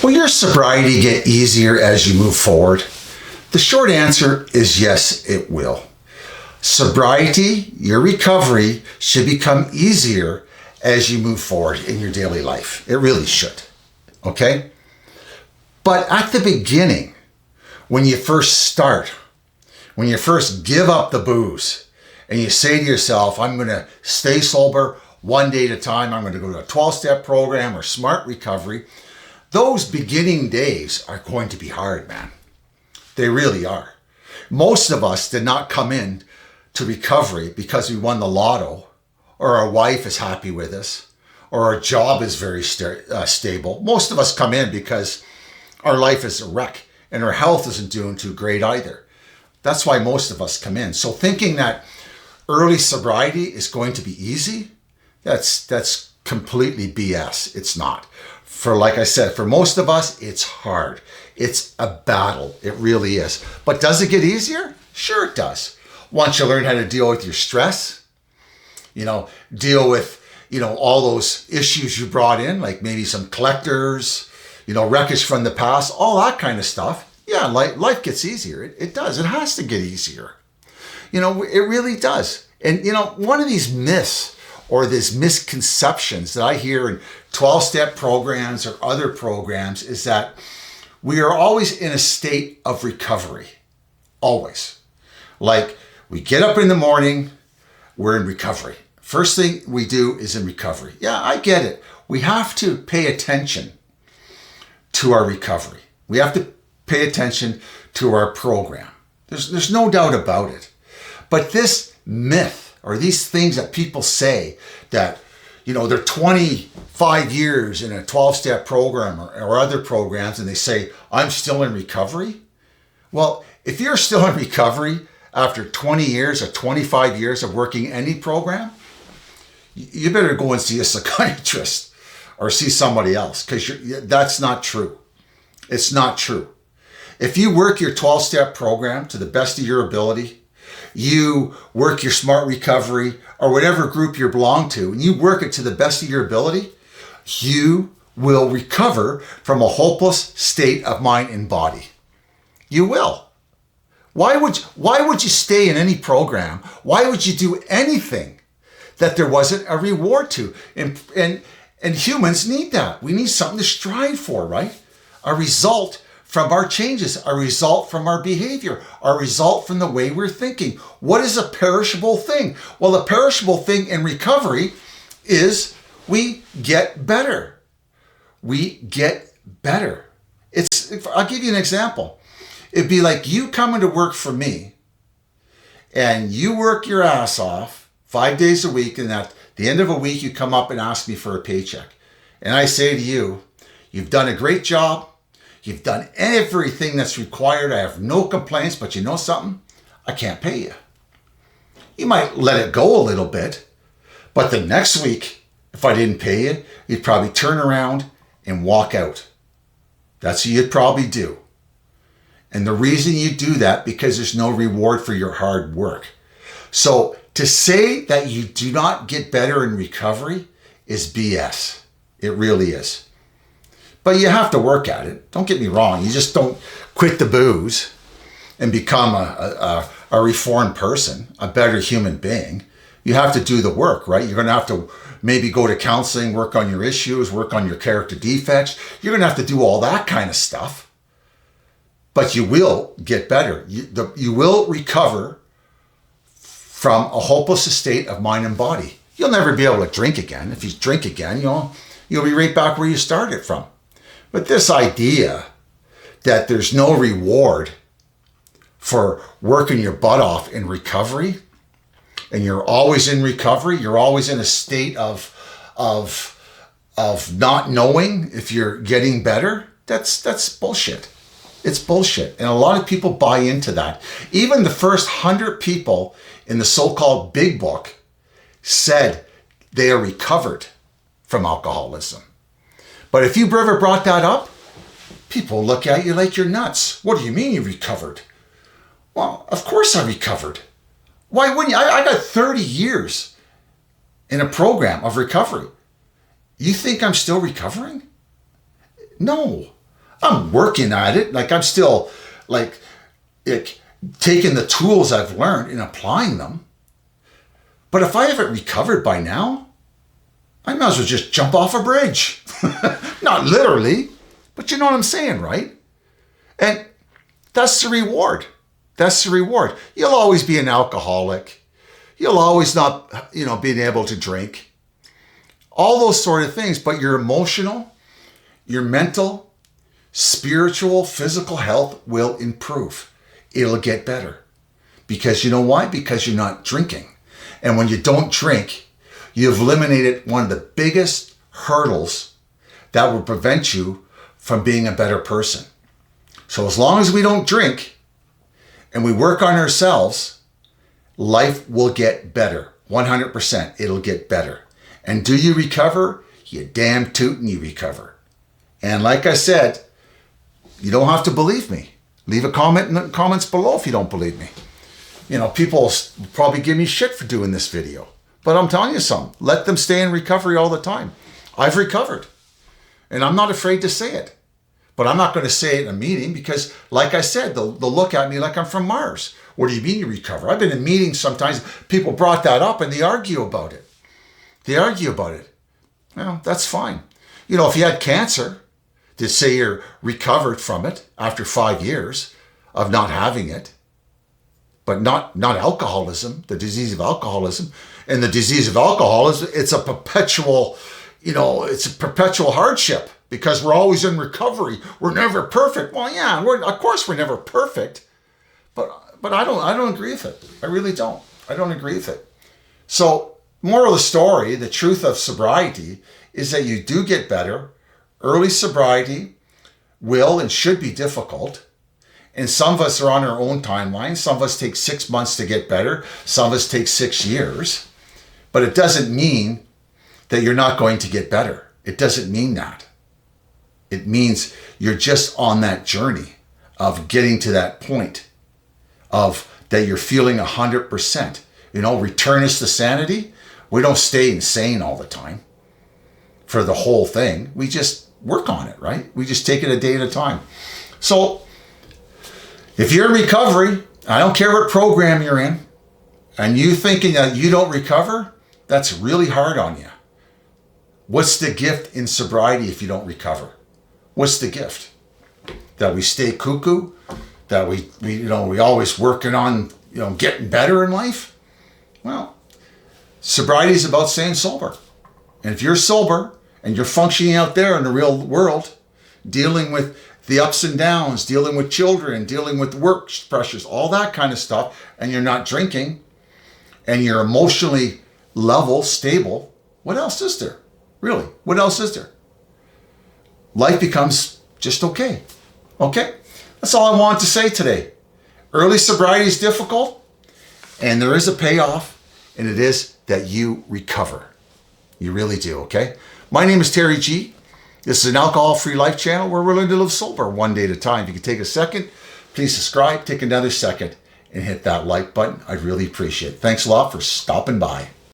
Will your sobriety get easier as you move forward? The short answer is yes, it will. Sobriety, your recovery, should become easier as you move forward in your daily life. It really should, okay? But at the beginning, when you first start, when you first give up the booze and you say to yourself, I'm going to stay sober one day at a time, I'm going to go to a 12-step program or smart recovery, those beginning days are going to be hard, man. They really are. Most of us did not come in to recovery because we won the lotto, or our wife is happy with us, or our job is very stable. Most of us come in because our life is a wreck and our health isn't doing too great either. That's why most of us come in. So thinking that early sobriety is going to be easy, that's completely BS. It's not. Like I said, for most of us, it's hard. It's a battle. It really is. But does it get easier? Sure it does. Once you learn how to deal with your stress, deal with, all those issues you brought in, like maybe some collectors, wreckage from the past, all that kind of stuff. Yeah, life gets easier. It does. It has to get easier. It really does. And, one of these myths or these misconceptions that I hear in 12-step programs or other programs is that we are always in a state of recovery. Always. Like, we get up in the morning, we're in recovery. First thing we do is in recovery. Yeah, I get it. We have to pay attention to our recovery. We have to pay attention to our program. There's no doubt about it. But this myth or these things that people say that, they're 25 years in a 12-step program or other programs and they say, I'm still in recovery. Well, if you're still in recovery after 20 years or 25 years of working any program, you better go and see a psychiatrist or see somebody else, because that's not true. It's not true. If you work your 12-step program to the best of your ability, you work your smart recovery or whatever group you belong to, and you work it to the best of your ability, you will recover from a hopeless state of mind and body. You will. Why would you stay in any program? Why would you do anything that there wasn't a reward to? And humans need that. We need something to strive for, right? A result from our changes, a result from our behavior, a result from the way we're thinking. What is a perishable thing? Well, a perishable thing in recovery is we get better. We get better. I'll give you an example. It'd be like you coming to work for me and you work your ass off 5 days a week, and at the end of a week, you come up and ask me for a paycheck. And I say to you, you've done a great job. You've done everything that's required. I have no complaints, but you know something? I can't pay you. You might let it go a little bit, but the next week, if I didn't pay you, you'd probably turn around and walk out. That's what you'd probably do. And the reason you do that, because there's no reward for your hard work. So to say that you do not get better in recovery is BS. It really is. But you have to work at it. Don't get me wrong. You just don't quit the booze and become a reformed person, a better human being. You have to do the work, right? You're going to have to maybe go to counseling, work on your issues, work on your character defects. You're going to have to do all that kind of stuff. But you will get better. You will recover from a hopeless state of mind and body. You'll never be able to drink again. If you drink again, you'll be right back where you started from. But this idea that there's no reward for working your butt off in recovery, and you're always in recovery, you're always in a state of not knowing if you're getting better, that's bullshit. It's bullshit. And a lot of people buy into that. Even the first 100 people in the so-called big book said they are recovered from alcoholism. But if you've ever brought that up, people look at you like you're nuts. What do you mean you recovered? Well, of course I recovered. Why wouldn't you? I got 30 years in a program of recovery. You think I'm still recovering? No. I'm working at it. Like, I'm still like taking the tools I've learned and applying them. But if I haven't recovered by now, I might as well just jump off a bridge. Not literally, but you know what I'm saying, right? And that's the reward. That's the reward. You'll always be an alcoholic. You'll always not, being able to drink. All those sort of things. But your emotional, your mental, spiritual, physical health will improve. It'll get better. Because you know why? Because you're not drinking. And when you don't drink, you've eliminated one of the biggest hurdles that will prevent you from being a better person. So as long as we don't drink and we work on ourselves, life will get better. 100%. It'll get better. And do you recover? You damn tootin' you recover. And like I said, you don't have to believe me. Leave a comment in the comments below if you don't believe me. People probably give me shit for doing this video. But I'm telling you something. Let them stay in recovery all the time. I've recovered. And I'm not afraid to say it. But I'm not going to say it in a meeting because, like I said, they'll look at me like I'm from Mars. What do you mean you recover? I've been in meetings sometimes. People brought that up and they argue about it. Well, that's fine. If you had cancer, to say you're recovered from it after 5 years of not having it, but not alcoholism, the disease of alcoholism. And the disease of alcoholism, it's a perpetual hardship because we're always in recovery. We're never perfect. Well, yeah, of course we're never perfect, but I don't agree with it. I really don't. I don't agree with it. So, moral of the story, the truth of sobriety is that you do get better. Early sobriety will and should be difficult. And some of us are on our own timeline. Some of us take 6 months to get better. Some of us take 6 years. But it doesn't mean that you're not going to get better. It doesn't mean that. It means you're just on that journey of getting to that point of that you're feeling 100%. Return us to sanity. We don't stay insane all the time for the whole thing. We just work on it, right? We just take it a day at a time. So if you're in recovery, I don't care what program you're in, and you thinking that you don't recover, that's really hard on you. What's the gift in sobriety if you don't recover? What's the gift? That we stay cuckoo? That we always working on, getting better in life? Well, sobriety is about staying sober. And if you're sober and you're functioning out there in the real world, dealing with the ups and downs, dealing with children, dealing with work pressures, all that kind of stuff, and you're not drinking, and you're emotionally level, stable, what else is there? Really, what else is there? Life becomes just okay. Okay? That's all I want to say today. Early sobriety is difficult, and there is a payoff, and it is that you recover. You really do, okay? My name is Terry G. This is an alcohol-free life channel where we're learning to live sober one day at a time. If you could take a second, please subscribe, take another second, and hit that like button. I'd really appreciate it. Thanks a lot for stopping by.